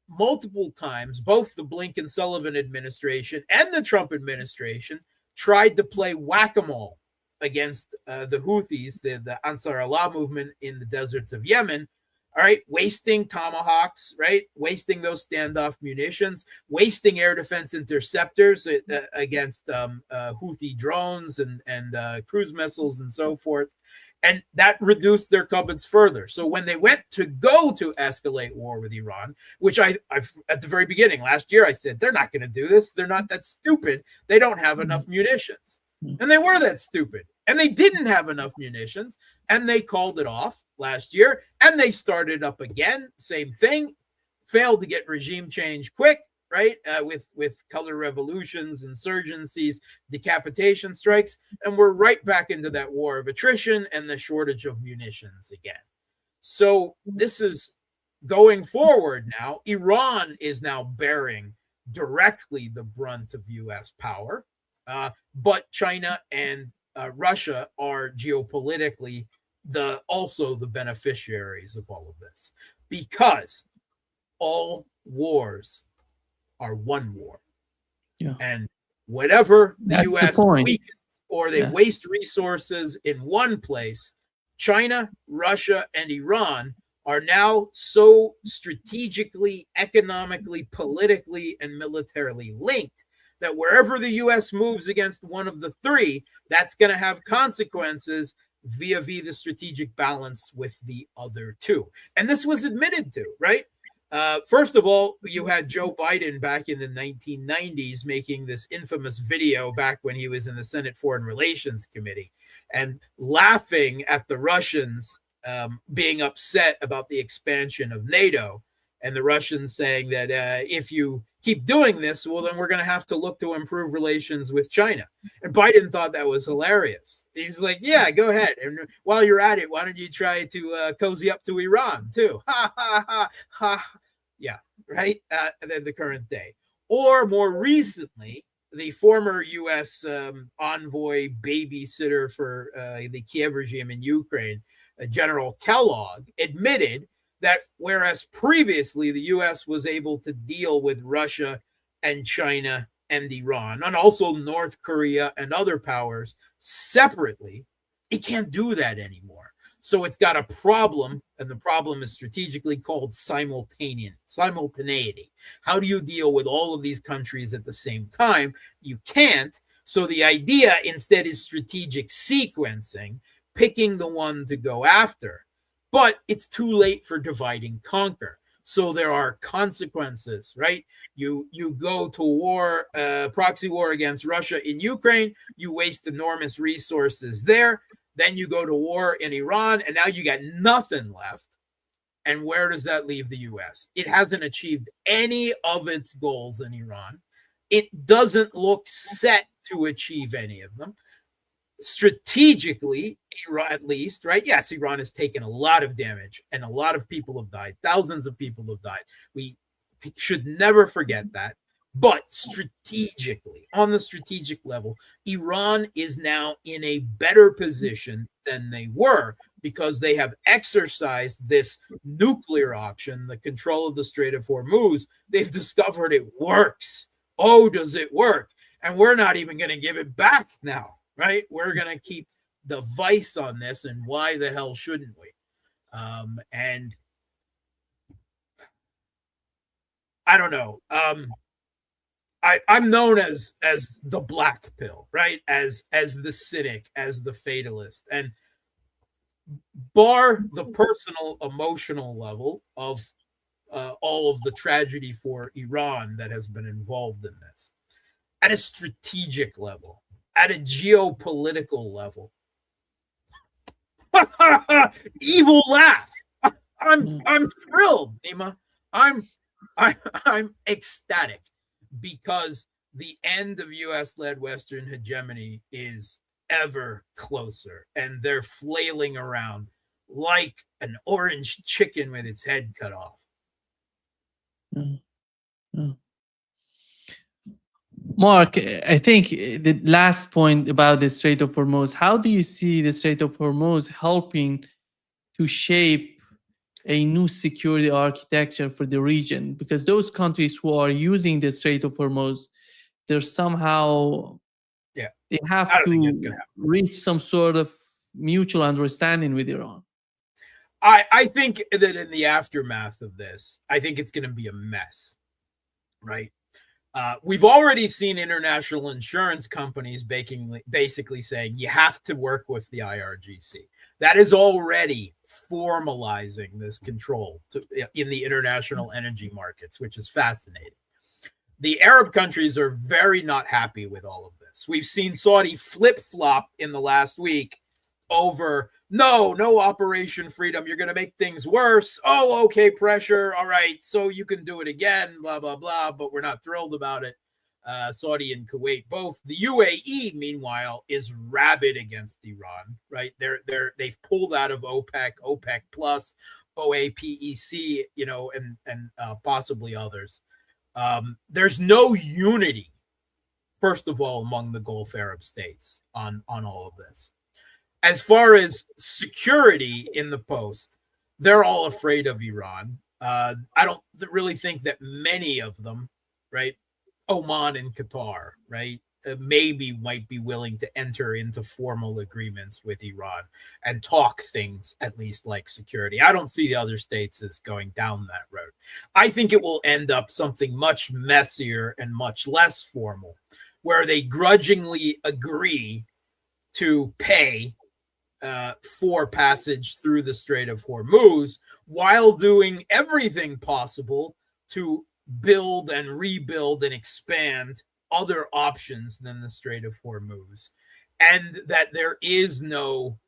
multiple times, both the Blinken-Sullivan administration and the Trump administration tried to play whack-a-mole against the Houthis, the Ansar Allah movement in the deserts of Yemen. All right, wasting Tomahawks, right? Wasting those standoff munitions, wasting air defense interceptors against Houthi drones and cruise missiles and so forth. And that reduced their cupboards further. So when they went to escalate war with Iran, which I've at the very beginning last year, I said, they're not going to do this. They're not that stupid. They don't have enough munitions. And they were that stupid. And they didn't have enough munitions. And they called it off last year. And they started up again. Same thing. Failed to get regime change quick, right? With color revolutions, insurgencies, decapitation strikes. And we're right back into that war of attrition and the shortage of munitions again. So this is going forward now. Iran is now bearing directly the brunt of U.S. power. But China and Russia are geopolitically also the beneficiaries of all of this, because all wars are one war. Yeah. And whatever the That's U.S. weakens or they waste resources in one place, China, Russia, and Iran are now so strategically, economically, politically, and militarily linked that wherever the U.S. moves against one of the three, that's going to have consequences vis-a-vis the strategic balance with the other two. And this was admitted to, right? First of all, you had Joe Biden back in the 1990s making this infamous video back when he was in the Senate Foreign Relations Committee and laughing at the Russians being upset about the expansion of NATO, and the Russians saying that if you keep doing this, well, then we're going to have to look to improve relations with China. And Biden thought that was hilarious. He's like, yeah, go ahead. And while you're at it, why don't you try to cozy up to Iran too? Ha, ha, ha, ha. Yeah, right? The current day. Or more recently, the former U.S. envoy babysitter for the Kiev regime in Ukraine, General Kellogg, admitted that whereas previously the U.S. was able to deal with Russia and China and Iran, and also North Korea and other powers separately, it can't do that anymore. So it's got a problem, and the problem is strategically called simultaneity. How do you deal with all of these countries at the same time? You can't. So the idea instead is strategic sequencing, picking the one to go after. But it's too late for divide and conquer. So there are consequences, right? You go to war, proxy war against Russia in Ukraine. You waste enormous resources there. Then you go to war in Iran, and now you got nothing left. And where does that leave the U.S.? It hasn't achieved any of its goals in Iran. It doesn't look set to achieve any of them. Strategically, Iran, at least, right? Yes, Iran has taken a lot of damage and a lot of people have died. Thousands of people have died. We should never forget that. But strategically, on the strategic level, Iran is now in a better position than they were because they have exercised this nuclear option, the control of the Strait of Hormuz. They've discovered it works. Oh, does it work? And we're not even going to give it back now, right? We're going to keep the vice on this, and why the hell shouldn't we? And I don't know. I'm known as the black pill, right? As the cynic, as the fatalist, and bar the personal, emotional level of all of the tragedy for Iran that has been involved in this, at a strategic level, at a geopolitical level. Evil laugh. I'm thrilled, Nima. I'm ecstatic because the end of US-led Western hegemony is ever closer, and they're flailing around like an orange chicken with its head cut off. Mark, I think the last point about the Strait of Hormuz, how do you see the Strait of Hormuz helping to shape a new security architecture for the region? Because those countries who are using the Strait of Hormuz, they're somehow, they have to reach some sort of mutual understanding with Iran. I think that in the aftermath of this, I think it's going to be a mess, right? We've already seen international insurance companies basically saying you have to work with the IRGC. That is already formalizing this control in the international energy markets, which is fascinating. The Arab countries are very not happy with all of this. We've seen Saudi flip-flop in the last week over no Operation Freedom. You're going to make things worse. Oh, okay, pressure. All right, so you can do it again, blah, blah, blah, but we're not thrilled about it. Saudi and Kuwait both. The UAE, meanwhile, is rabid against Iran, right? They've pulled out of OPEC Plus, OAPEC, and possibly others. There's no unity, first of all, among the Gulf Arab states on all of this. As far as security in the post, they're all afraid of Iran. I don't really think that many of them, right? Oman and Qatar, right? Maybe might be willing to enter into formal agreements with Iran and talk things, at least like security. I don't see the other states as going down that road. I think it will end up something much messier and much less formal, where they grudgingly agree to pay for passage through the Strait of Hormuz while doing everything possible to build and rebuild and expand other options than the Strait of Hormuz. And that there is no,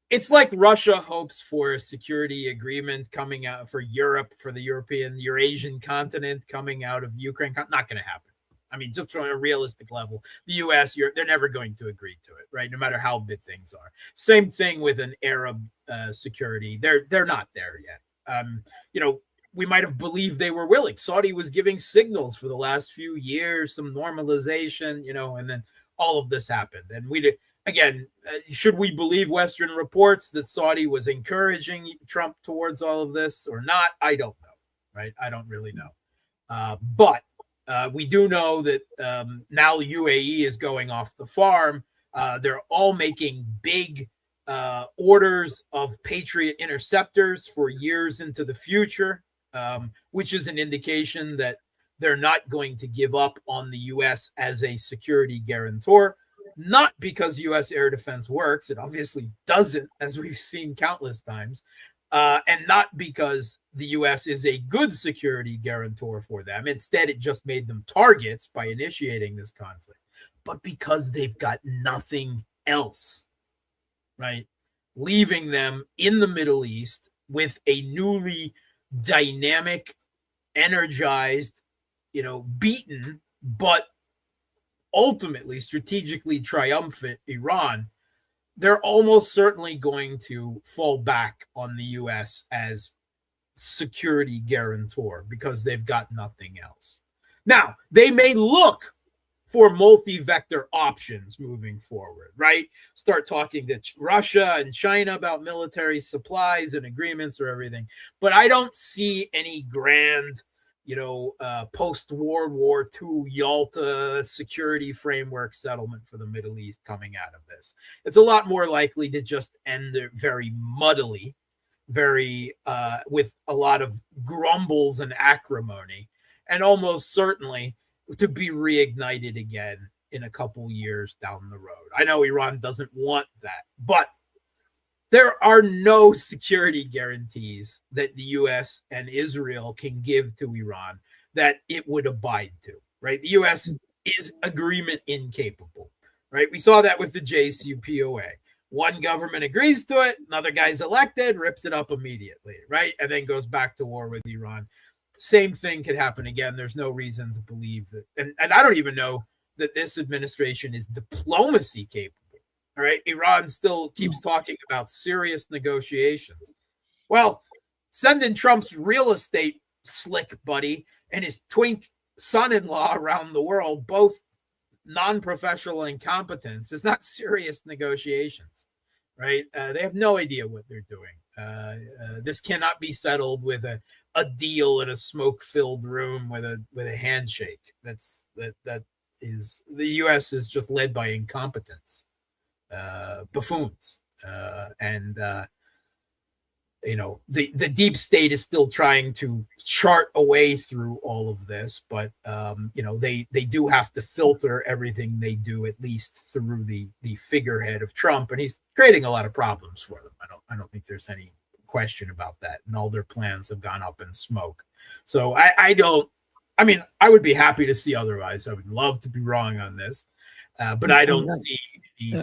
it's like Russia hopes for a security agreement coming out for Europe, for the Eurasian continent coming out of Ukraine. Not going to happen. I mean, just from a realistic level, the U.S., they're never going to agree to it, right? No matter how big things are. Same thing with an Arab security. They're not there yet. We might have believed they were willing. Saudi was giving signals for the last few years, some normalization, and then all of this happened. And should we believe Western reports that Saudi was encouraging Trump towards all of this or not? I don't know, right? I don't really know. But we do know that now UAE is going off the farm. They're all making big orders of Patriot interceptors for years into the future, which is an indication that they're not going to give up on the U.S. as a security guarantor. Not because U.S. air defense works. It obviously doesn't, as we've seen countless times. And not because the U.S. is a good security guarantor for them. Instead, it just made them targets by initiating this conflict. But because they've got nothing else, right? Leaving them in the Middle East with a newly dynamic, energized, beaten, but ultimately strategically triumphant Iran, they're almost certainly going to fall back on the U.S. as security guarantor because they've got nothing else. Now, they may look for multi-vector options moving forward, right? Start talking to Russia and China about military supplies and agreements or everything. But I don't see any grand, post-World War II Yalta security framework settlement for the Middle East coming out of this. It's a lot more likely to just end very muddily, very with a lot of grumbles and acrimony, and almost certainly to be reignited again in a couple years down the road. I know Iran doesn't want that, but there are no security guarantees that the U.S. and Israel can give to Iran that it would abide to, right? The U.S. is agreement incapable, right? We saw that with the JCPOA. One government agrees to it, another guy's elected, rips it up immediately, right? And then goes back to war with Iran. Same thing could happen again. There's no reason to believe that. And I don't even know that this administration is diplomacy capable. All right. Iran still keeps talking about serious negotiations. Well, sending Trump's real estate slick buddy and his twink son-in-law around the world, both non-professional incompetence, is not serious negotiations, right? They have no idea what they're doing. This cannot be settled with a deal in a smoke-filled room with a handshake. That is the U.S. is just led by incompetence, buffoons, and the deep state is still trying to chart a way through all of this, but they do have to filter everything they do at least through the figurehead of Trump, and he's creating a lot of problems for them. I don't think there's any question about that, and all their plans have gone up in smoke. So I would be happy to see otherwise. I would love to be wrong on this, but I don't see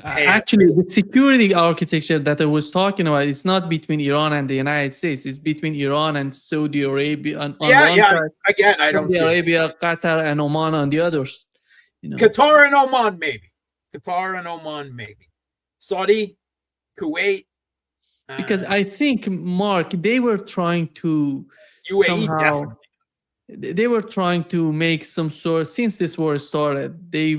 actually the security architecture that I was talking about. It's not between Iran and the United States. It's between Iran and Saudi Arabia on one side. Again, I don't see Saudi Arabia, Qatar, and Oman on the others. Qatar and Oman, maybe. Saudi, Kuwait. Because I think, Mark, they were trying to UAE definitely. They were trying to make some sort, since this war started, they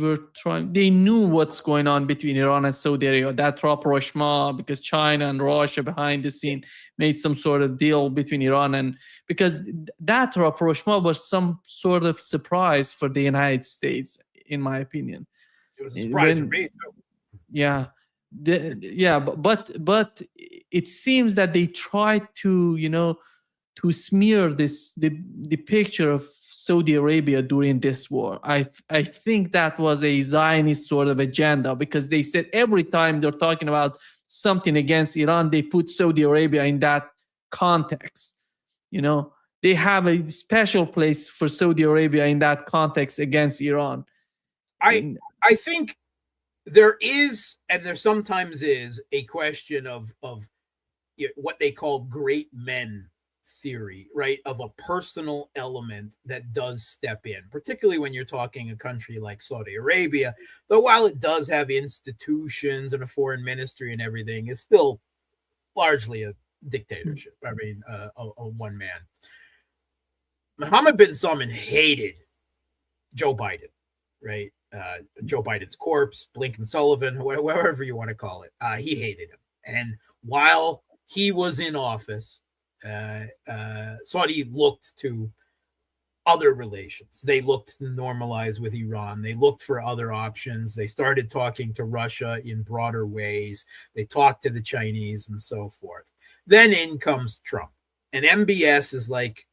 knew what's going on between Iran and Saudi Arabia, that rapprochement, because China and Russia behind the scene made some sort of deal between Iran, and because that rapprochement was some sort of surprise for the United States, in my opinion. It was a surprise for me too. Yeah. But it seems that they tried to to smear the picture of Saudi Arabia during this war. I think that was a Zionist sort of agenda, because they said every time they're talking about something against Iran, they put Saudi Arabia in that context. They have a special place for Saudi Arabia in that context against Iran. I think there is, and there sometimes is, a question of what they call great men theory, right? Of a personal element that does step in, particularly when you're talking a country like Saudi Arabia, though while it does have institutions and a foreign ministry and everything, it's still largely a dictatorship. I mean, a one man. Mohammed bin Salman hated Joe Biden, right? Joe Biden's corpse, Blinken Sullivan, whatever you want to call it. He hated him. And while he was in office, Saudi looked to other relations. They looked to normalize with Iran. They looked for other options. They started talking to Russia in broader ways. They talked to the Chinese and so forth. Then in comes Trump. And MBS is like,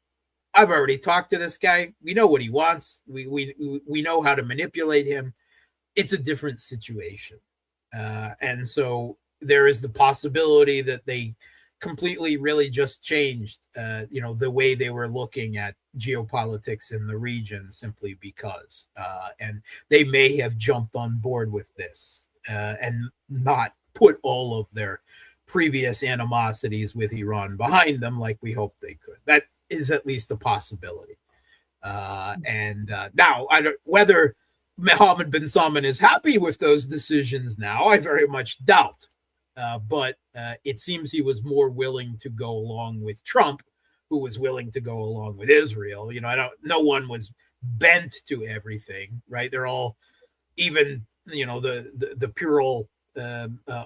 I've already talked to this guy. We know what he wants. We know how to manipulate him. It's a different situation. And so there is the possibility that they completely really just changed, the way they were looking at geopolitics in the region, simply because, and they may have jumped on board with this and not put all of their previous animosities with Iran behind them like we hoped they could. That is at least a possibility. And now, whether Mohammed bin Salman is happy with those decisions now, I very much doubt. But it seems he was more willing to go along with Trump, who was willing to go along with Israel. No one was bent to everything, right? They're all, even the puerile,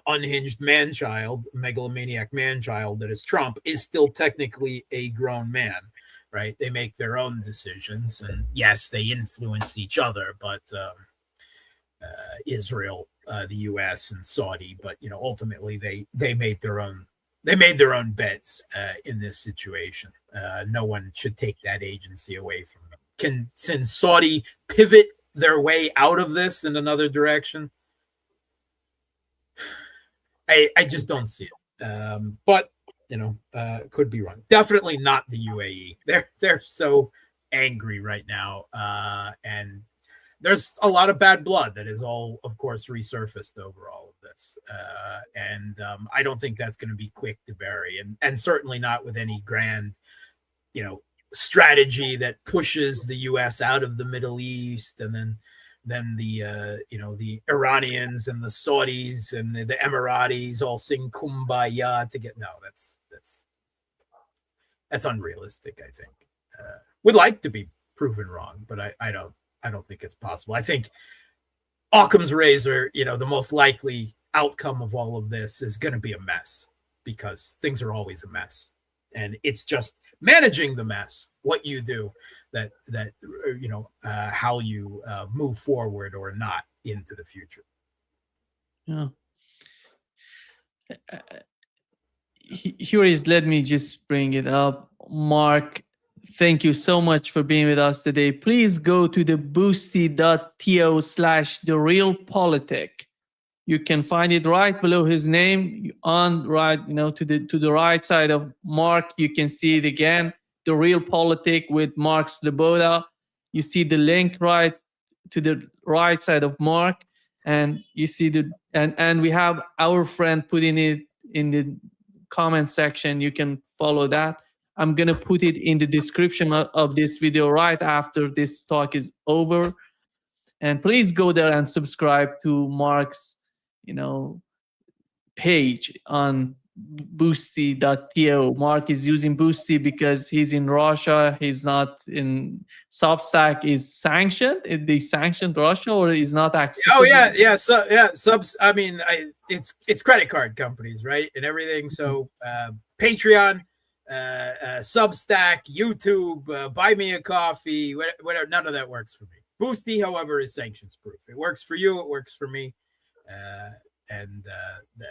unhinged man-child, megalomaniac man-child that is Trump, is still technically a grown man, right? They make their own decisions, and yes, they influence each other, but Israel, the U.S. and Saudi, but ultimately they made their own bets in this situation. No one should take that agency away from them. Can Saudi pivot their way out of this in another direction? I just don't see it. But could be wrong. Definitely not the UAE. They're so angry right now, and there's a lot of bad blood that is all, of course, resurfaced over all of this, and I don't think that's going to be quick to bury, and certainly not with any grand, strategy that pushes the U.S. out of the Middle East, and then the Iranians and the Saudis and the Emiratis all sing kumbaya to get. No, that's unrealistic. I think would like to be proven wrong, but I don't think it's possible. I think Occam's razor, the most likely outcome of all of this is going to be a mess, because things are always a mess, and it's just managing the mess, what you do, that how you move forward or not into the future. Yeah. Here is, let me just bring it up. Mark, thank you so much for being with us today. Please go to the boosty.to/therealpolitik. You can find it right below his name, on right, to the right side of Mark. You can see it again, The Real Politic with Mark Sleboda. You see the link right to the right side of Mark, and you see and we have our friend putting it in the comment section. You can follow that. I'm gonna put it in the description of this video right after this talk is over. And please go there and subscribe to Mark's page on boosty.to. Mark is using Boosty because he's in Russia. He's not in Substack. Is sanctioned? They sanctioned Russia, or is not accessible? Oh yeah. So subs. I mean, it's credit card companies, right, and everything. So Patreon, Substack, YouTube, Buy Me a Coffee, whatever. None of that works for me. Boosty, however, is sanctions proof. It works for you. It works for me. And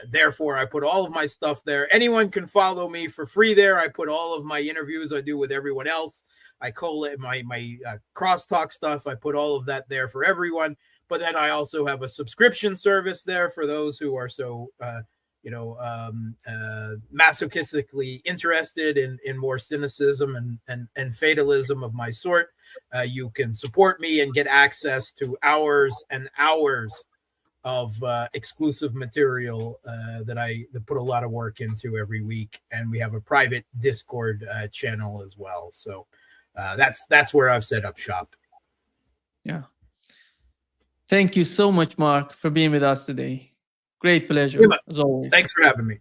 therefore, I put all of my stuff there. Anyone can follow me for free there. I put all of my interviews I do with everyone else. I collate my crosstalk stuff. I put all of that there for everyone. But then I also have a subscription service there for those who are so masochistically interested in more cynicism and fatalism of my sort. You can support me and get access to hours and hours of exclusive material that put a lot of work into every week, and we have a private Discord channel as well. So that's where I've set up shop. Yeah. Thank you so much, Mark, for being with us today. Great pleasure, as always. Thanks for having me.